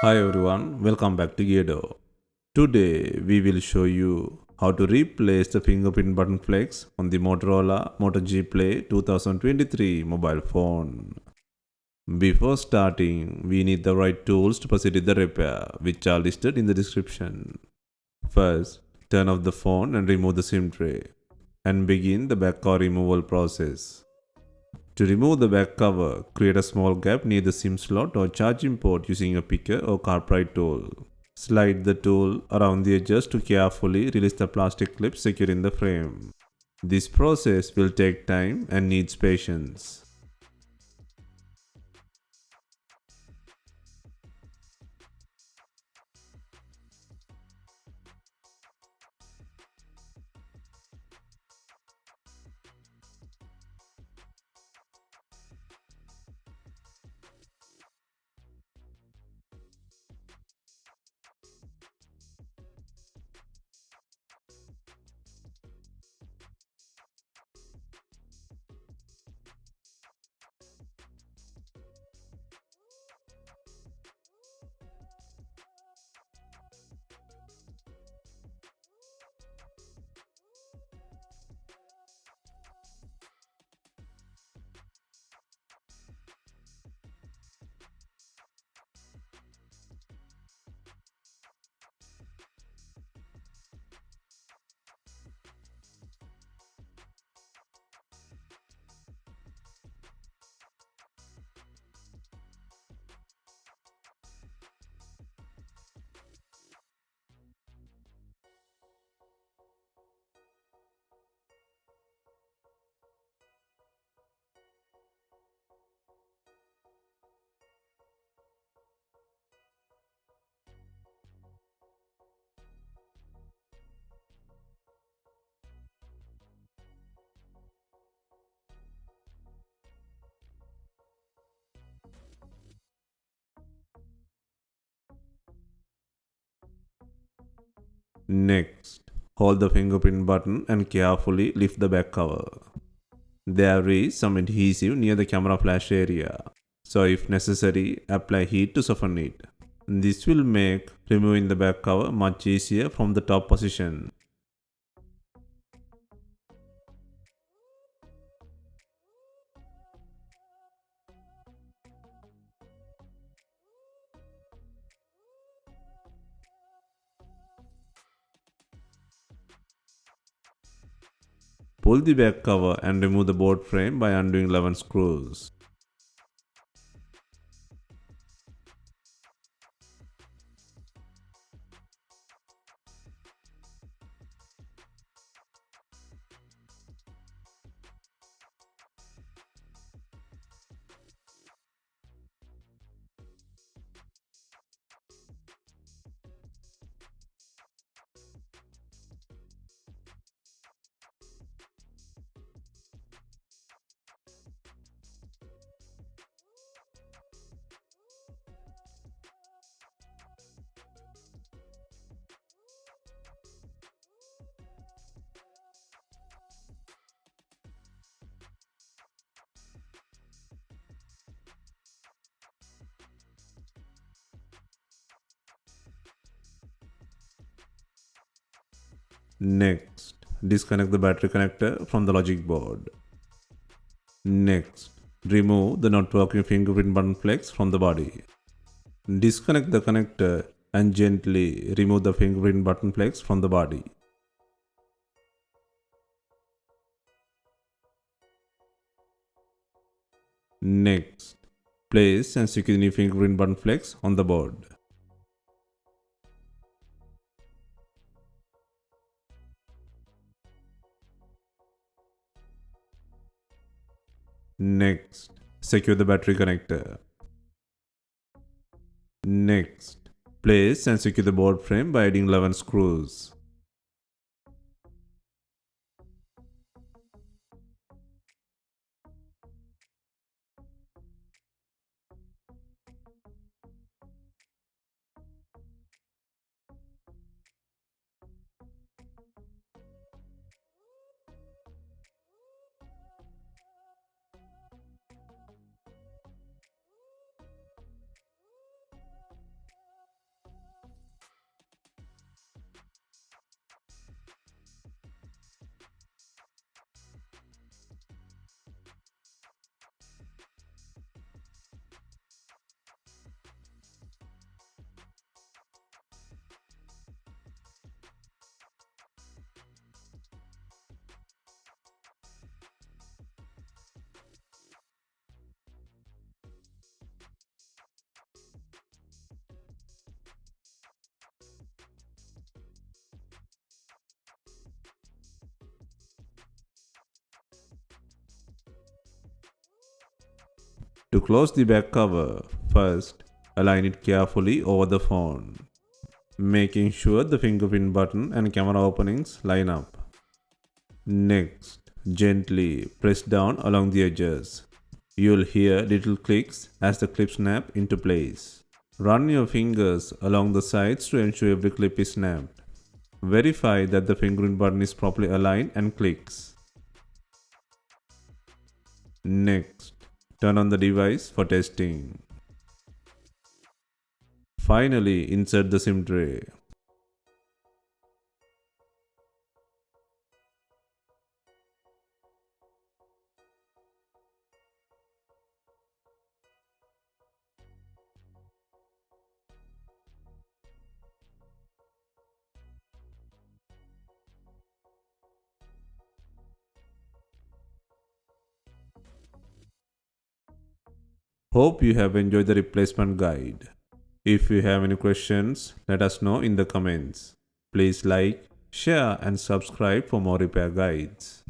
Hi everyone, welcome back to DYOR. Today we will show you how to replace the fingerprint button flex on the Motorola Moto G Play 2023 mobile phone. Before starting, we need the right tools to proceed with the repair, which are listed in the description. First, turn off the phone and remove the SIM tray, and begin the back cover removal process. To remove the back cover, create a small gap near the SIM slot or charging port using a picker or cartwright tool. Slide the tool around the edges to carefully release the plastic clip securing the frame. This process will take time and needs patience. Next, hold the fingerprint button and carefully lift the back cover. There is some adhesive near the camera flash area, so if necessary, apply heat to soften it. This will make removing the back cover much easier from the top position. Pull the back cover and remove the board frame by undoing 11 screws. Next, disconnect the battery connector from the logic board. Next, remove the not working fingerprint button flex from the body. Disconnect the connector and gently remove the fingerprint button flex from the body. Next, place and secure the new fingerprint button flex on the board. Next, secure the battery connector. Next, place and secure the board frame by adding 11 screws. To close the back cover, first align it carefully over the phone, making sure the fingerprint button and camera openings line up. Next, gently press down along the edges. You'll hear little clicks as the clip snap into place. Run your fingers along the sides to ensure every clip is snapped. Verify that the fingerprint button is properly aligned and clicks. Next, turn on the device for testing. Finally, insert the SIM tray. Hope you have enjoyed the replacement guide. If you have any questions, let us know in the comments. Please like, share and subscribe for more repair guides.